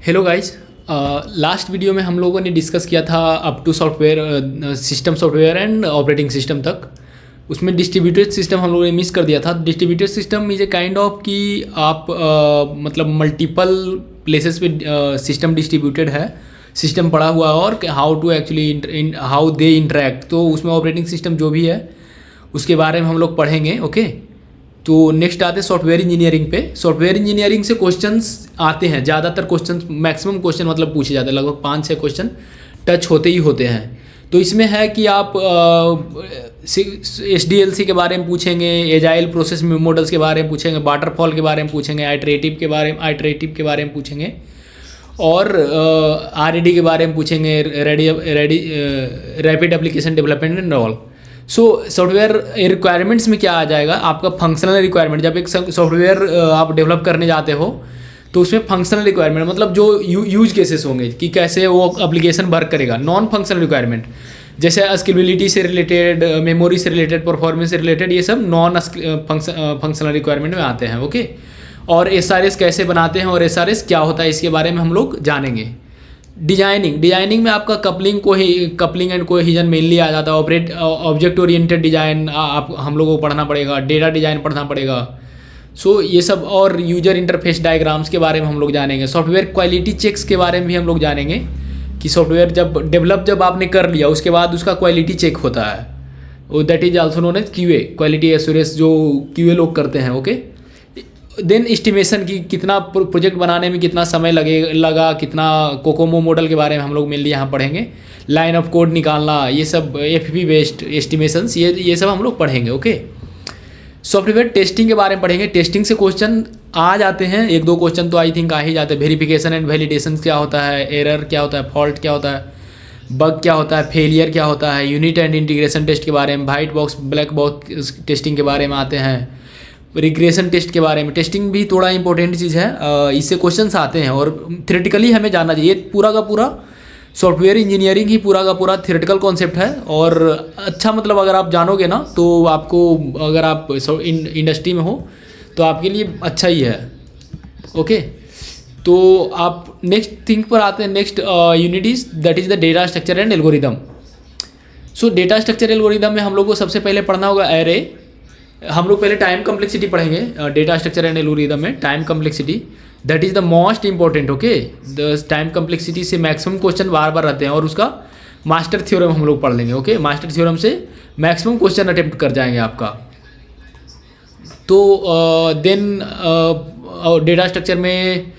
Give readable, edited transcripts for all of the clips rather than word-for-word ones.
Hello guys. Last video में हम लोगों ने डिस्कस किया था up to software system software and operating system तक। उसमें डिस्ट्रीब्यूटेड सिस्टम हम लोगों ने मिस कर दिया था। Distributed system is a kind of कि आप मतलब मल्टीपल प्लेसेस पे सिस्टम डिस्ट्रीब्यूटेड है, सिस्टम पड़ा हुआ है और how to actually how they interact. तो उसमें ऑपरेटिंग सिस्टम जो भी है उसके बारे में हम लोग पढ़ेंगे। ओके, तो नेक्स्ट आते हैं सॉफ्टवेयर इंजीनियरिंग पे। सॉफ्टवेयर इंजीनियरिंग से क्वेश्चंस आते हैं, ज़्यादातर क्वेश्चंस मैक्सिमम क्वेश्चन मतलब पूछे जाते हैं, लगभग 5-6 क्वेश्चन टच होते ही होते हैं। तो इसमें है कि आप SDLC के बारे में पूछेंगे, एजाइल प्रोसेस मॉडल्स के बारे में पूछेंगे, वाटरफॉल के बारे में पूछेंगे, आइटरेटिव के बारे में पूछेंगे और RAD के बारे में पूछेंगे, rapid application development and all. So software requirements में क्या आ जाएगा आपका फंक्शनल रिक्वायरमेंट। जब एक सॉफ्टवेयर आप डेवलप करने जाते हो तो उसमें फंक्शनल रिक्वायरमेंट मतलब जो यूज केसेस होंगे कि कैसे वो एप्लीकेशन वर्क करेगा। नॉन फंक्शनल रिक्वायरमेंट जैसे स्केलेबिलिटी से रिलेटेड, मेमोरी से रिलेटेड, परफॉर्मेंस से रिलेटेड, ये सब नॉन फंक्शनल रिक्वायरमेंट में आते हैं। ओके, और SRS कैसे बनाते हैं और SRS क्या होता है इसके बारे में हम लोग जानेंगे। डिजाइनिंग में आपका कपलिंग एंड कोहेजन मेनली आ जाता है। ऑब्जेक्ट ओरिएंटेड डिज़ाइन आप हम लोगों को पढ़ना पड़ेगा, डेटा डिज़ाइन पढ़ना पड़ेगा। सो ये सब और यूजर इंटरफेस डायग्राम्स के बारे में हम लोग जानेंगे। सॉफ्टवेयर क्वालिटी चेक्स के बारे में भी हम लोग जानेंगे कि सॉफ्टवेयर जब आपने कर लिया उसके बाद उसका क्वालिटी चेक होता है, that is also known as QA, quality assurance, जो QA लोग करते हैं। ओके, देन एस्टिमेशन की कितना प्रोजेक्ट बनाने में कितना समय लगा, कितना कोकोमो मॉडल के बारे में हम लोग मेनली यहाँ पढ़ेंगे। लाइन ऑफ कोड निकालना, ये सब FP बेस्ड एस्टिमेशंस, ये सब हम लोग पढ़ेंगे। ओके, सॉफ्टवेयर टेस्टिंग के बारे में पढ़ेंगे। टेस्टिंग से क्वेश्चन आ जाते हैं, 1-2 क्वेश्चन तो आई थिंक आ ही जाते हैं। वेरिफिकेशन एंड वैलिडेशन क्या होता है, एरर क्या होता है, फॉल्ट क्या होता है, बग क्या होता है, फेलियर क्या होता है, यूनिट एंड इंटीग्रेशन टेस्ट के बारे में, white box black box testing के बारे में आते हैं, रिग्रेशन टेस्ट के बारे में। टेस्टिंग भी थोड़ा इंपॉर्टेंट चीज़ है, इससे क्वेश्चंस आते हैं और थ्योरेटिकली हमें जानना चाहिए। पूरा का पूरा सॉफ्टवेयर इंजीनियरिंग ही पूरा का पूरा थ्योरेटिकल कॉन्सेप्ट है और अच्छा मतलब अगर आप जानोगे ना तो आपको, अगर आप इंडस्ट्री में हो तो आपके लिए अच्छा ही है। ओके, तो आप नेक्स्ट थिंग पर आते हैं। Next unit is that is the data structure and algorithm. So data structure algorithm में हम लोग को सबसे पहले पढ़ना होगा एरे। हम लोग पहले टाइम कम्प्लेक्सिटी पढ़ेंगे डेटा स्ट्रक्चर एंड एल्गोरिदम में। Time complexity that is the most important. Okay, the time complexity से मैक्सिमम क्वेश्चन बार बार रहते हैं और उसका मास्टर थ्योरम हम लोग पढ़ लेंगे। ओके, मास्टर थ्योरम से मैक्सिमम क्वेश्चन अटेम्प्ट कर जाएंगे आपका। तो देन डेटा स्ट्रक्चर में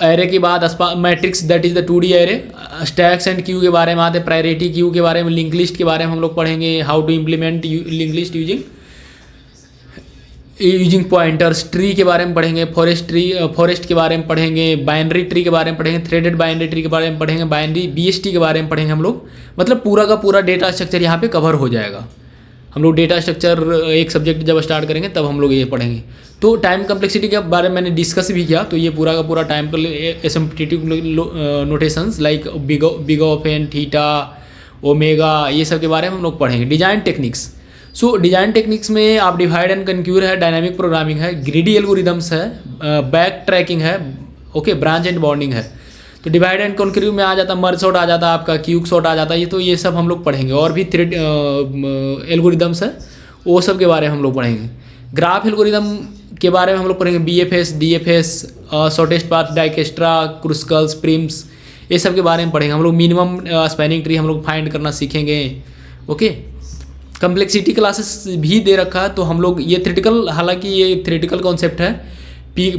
एरे के बाद matrix that is the 2D array, stacks and Q के बारे में आते हैं, प्रायोरिटी क्यू के बारे में, लिंक लिस्ट के बारे में हम लोग पढ़ेंगे, how to implement link list using pointers, tree के बारे में पढ़ेंगे, फॉरेस्ट के बारे में पढ़ेंगे, बाइनरी ट्री के बारे में पढ़ेंगे, थ्रेडेड बाइनरी ट्री के बारे में पढ़ेंगे, बाइनरी BST के बारे में पढ़ेंगे हम लोग। मतलब पूरा का पूरा डेटा स्ट्रक्चर यहाँ पे कवर हो जाएगा। हम लोग डेटा स्ट्रक्चर एक सब्जेक्ट जब स्टार्ट करेंगे तब हम लोग ये पढ़ेंगे। तो टाइम कम्प्लेक्सिटी के बारे में मैंने डिस्कस भी किया, तो ये पूरा का पूरा time asymptotic notations like big of N, theta, omega, ये सब के बारे में हम लोग पढ़ेंगे। Design techniques. So design techniques में आप डिवाइड एंड कंक्यूर है, डायनामिक प्रोग्रामिंग है, ग्रीडी एल्गोरिदम्स है, बैक ट्रैकिंग है, ओके, ब्रांच एंड बॉन्डिंग है। तो डिवाइड एंड कंक्यूर में आ जाता है, मर्ज सॉर्ट आ जाता है, आपका क्यूक सॉर्ट आ जाता है। ये सब हम लोग पढ़ेंगे और भी थ्रेड एल्गोरिदम्स है, वो सब के बारे में हम लोग पढ़ेंगे। ग्राफ एल्गोरिदम के बारे में हम लोग पढ़ेंगे, BFS, DFS, shortest path, Dijkstra, Kruskal's, Prim's, ये सब के बारे में पढ़ेंगे हम लोग। मिनिमम स्पैनिंग ट्री हम लोग फाइंड करना सीखेंगे। ओके, कम्प्लेक्सिटी क्लासेस भी दे रखा है, तो हम लोग ये थ्योरेटिकल, हालांकि ये थ्योरेटिकल कॉन्सेप्ट है।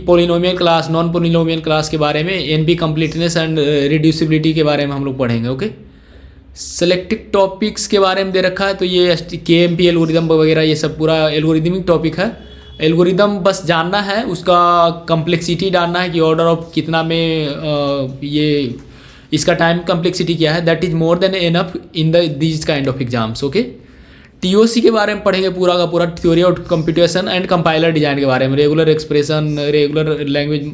Polynomial class, non polynomial class के बारे में, NP कंप्लीटनेस एंड रिड्यूसिबिलिटी के बारे में हम लोग पढ़ेंगे। ओके, सेलेक्टेड टॉपिक्स के बारे में दे रखा है, तो ये KMP एल्गोरिदम वगैरह ये सब पूरा एल्गोरिदमिक टॉपिक है। एल्गोरिदम बस जानना है, उसका कम्प्लेक्सिटी जानना है कि ऑर्डर ऑफ कितना में ये इसका टाइम कम्प्लेक्सिटी क्या है। That is more than enough in these kind of exams. Okay, TOC के बारे में पढ़ेंगे, पूरा का पूरा theory of computation and compiler design के बारे में, regular expression, regular language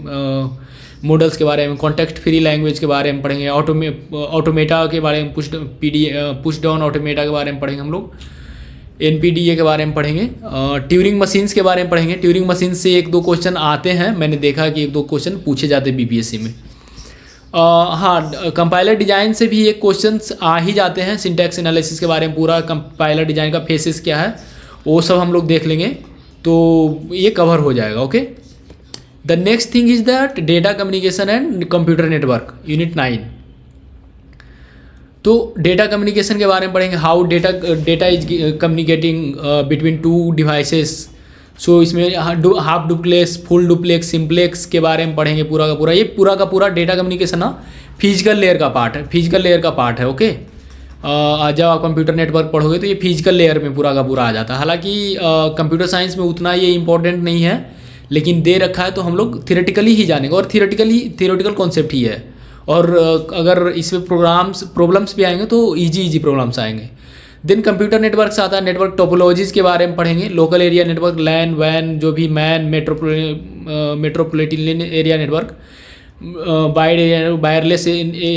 models के बारे में, कॉन्टेक्स्ट फ्री लैंग्वेज के बारे में पढ़ेंगे, ऑटोमेटा के बारे में, पुश डाउन ऑटोमेटा के बारे में पढ़ेंगे हम लोग, NPDA के बारे में पढ़ेंगे, ट्यूरिंग मशीन्स के बारे में पढ़ेंगे। ट्यूरिंग मशीन से 1-2 क्वेश्चन आते हैं, मैंने देखा कि 1-2 क्वेश्चन पूछे जाते हैं BPSC में। हाँ, कंपाइलर डिजाइन से भी एक क्वेश्चंस आ ही जाते हैं, सिंटैक्स एनालिसिस के बारे में, पूरा कंपाइलर डिजाइन का फेसेस क्या है वो सब हम लोग देख लेंगे, तो ये कवर हो जाएगा। Okay, the next thing is that data communication and computer network, unit 9। तो डेटा कम्युनिकेशन के बारे में पढ़ेंगे, how data is communicating between two devices. So इसमें half duplex, full duplex, simplex के बारे में पढ़ेंगे पूरा का पूरा। ये पूरा का पूरा डेटा कम्युनिकेशन ना फिजिकल लेयर का पार्ट है, फिजिकल लेयर का पार्ट है। ओके, जब आप कंप्यूटर नेटवर्क पढ़ोगे तो ये फिजिकल लेयर में पूरा का पूरा आ जाता है। हालांकि कंप्यूटर साइंस में उतना ये इंपॉर्टेंट नहीं है, लेकिन दे रखा है तो हम लोग थियोरेटिकली ही जानेंगे, और थियोरेटिकल कॉन्सेप्ट ही है। और अगर इसमें प्रॉब्लम्स भी आएंगे तो इजी प्रॉब्लम्स आएंगे। देन कंप्यूटर नेटवर्क्स आता है, नेटवर्क टोपोलॉजीज़ के बारे में पढ़ेंगे, लोकल एरिया नेटवर्क, लैन वैन, जो भी man, metropolitan area network, wireless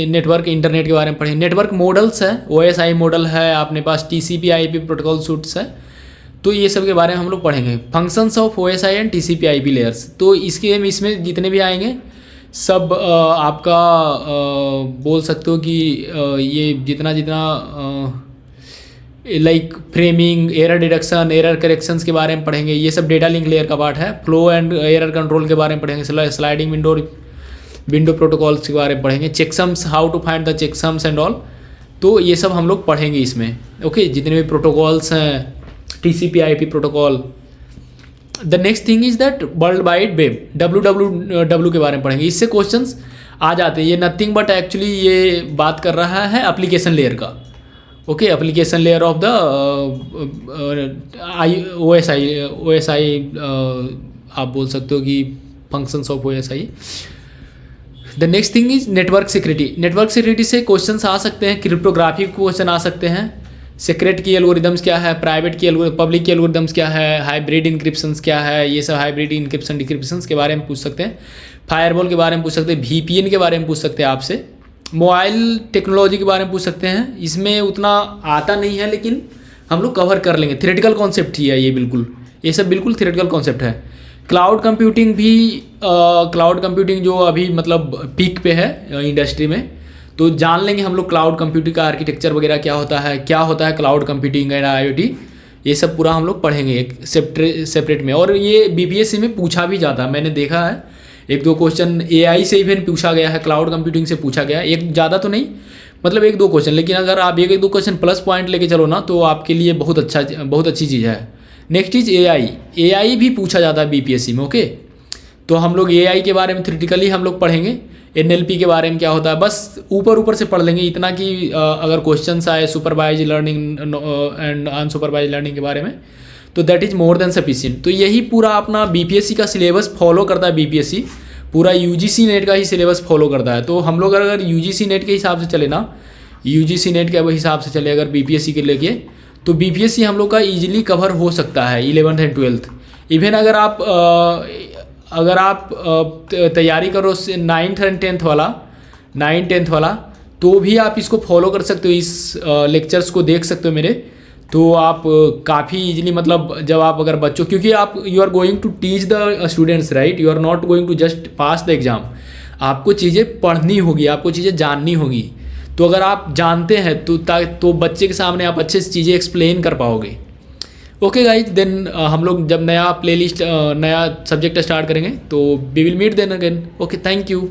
network, internet के बारे में पढ़ेंगे। नेटवर्क मॉडल्स है, OSI मॉडल है, अपने पास TCP/IP प्रोटोकॉल सूट्स है, तो ये सब के बारे में हम लोग पढ़ेंगे। Functions of OSI and TCP/IP layers, तो इसमें जितने भी आएंगे सब आपका बोल सकते हो कि ये जितना like framing, error deduction, error corrections के बारे में पढ़ेंगे। ये सब डेटा लिंक लेयर का पार्ट है। फ्लो एंड एरर कंट्रोल के बारे में पढ़ेंगे, स्लाइडिंग विंडो प्रोटोकॉल्स के बारे में पढ़ेंगे, checksums, how to find the checksums and all, तो ये सब हम लोग पढ़ेंगे इसमें। ओके, जितने भी प्रोटोकॉल्स हैं, TCP/IP protocol. The next thing is that world wide web, WWW के बारे में पढ़ेंगे। इससे क्वेश्चंस आ जाते हैं। ये नथिंग बट एक्चुअली ये बात कर रहा है एप्लीकेशन लेयर का। Okay, application layer of the OSI, आप बोल सकते हो कि functions of OSI। The next thing is network security. Network security से क्वेश्चंस आ सकते हैं, क्रिप्टोग्राफी क्वेश्चन आ सकते हैं, सीक्रेट की एल्गोरिदम्स क्या है, प्राइवेट की पब्लिक की एल्गोरिदम्स क्या है, हाइब्रिड इंक्रिप्शंस क्या है, ये सब हाइब्रिड इंक्रिप्शन डिक्रिप्शंस के बारे में पूछ सकते हैं, फायरवॉल के बारे में पूछ सकते हैं, VPN के बारे में पूछ सकते हैं आपसे, मोबाइल टेक्नोलॉजी के बारे में पूछ सकते हैं। इसमें उतना आता नहीं है, लेकिन हम लोग कवर कर लेंगे, थियोरेटिकल कॉन्सेप्ट ही है ये, बिल्कुल ये सब बिल्कुल थियोरेटिकल कॉन्सेप्ट है। क्लाउड कंप्यूटिंग भी, क्लाउड कंप्यूटिंग जो अभी मतलब पीक पे है इंडस्ट्री में, तो जान लेंगे हम लोग क्लाउड कंप्यूटिंग का आर्किटेक्चर वगैरह क्या होता है क्लाउड कंप्यूटिंग एंड IoT, ये सब पूरा हम लोग पढ़ेंगे एक सेपरेट में। और ये BPSC में पूछा भी जाता है, मैंने देखा है 1-2 क्वेश्चन AI से इवन पूछा गया है, क्लाउड कंप्यूटिंग से पूछा गया है, एक ज़्यादा तो नहीं, मतलब 1-2 क्वेश्चन, लेकिन अगर आप 1-2 क्वेश्चन प्लस पॉइंट लेके चलो ना, तो आपके लिए बहुत अच्छी चीज़ है। नेक्स्ट इज AI भी पूछा जाता है BPSC में। ओके, तो हम लोग AI के बारे में थ्योरेटिकली हम लोग पढ़ेंगे, NLP के बारे में क्या होता है, बस ऊपर से पढ़ लेंगे इतना कि अगर क्वेश्चंस आए supervise learning and unsupervise learning के बारे में, तो that is more than sufficient. तो यही पूरा अपना BPSC का सिलेबस फॉलो करता है। BPSC पूरा UGC नेट का ही सिलेबस फॉलो करता है। तो हम लोग अगर UGC नेट के हिसाब से चले ना, UGC नेट के हिसाब से चले अगर BPSC के लेके, तो BPSC हम लोग का ईजिली कवर हो सकता है 11th एंड 12th। इवन अगर आप तैयारी करो 9th एंड 10th वाला, तो भी आप इसको फॉलो कर सकते हो, इस लेक्चर्स को देख सकते हो मेरे, तो आप काफ़ी इजीली, मतलब जब आप अगर बच्चों, क्योंकि आप you are going to teach the students, right, you are not going to just pass the exam, आपको चीज़ें पढ़नी होगी, आपको चीज़ें जाननी होगी। तो अगर आप जानते हैं तो बच्चे के सामने आप अच्छे से चीज़ें एक्सप्लेन कर पाओगे। ओके गाइज, देन हम लोग जब नया प्लेलिस्ट नया सब्जेक्ट स्टार्ट करेंगे तो we will meet then again. Okay, thank you.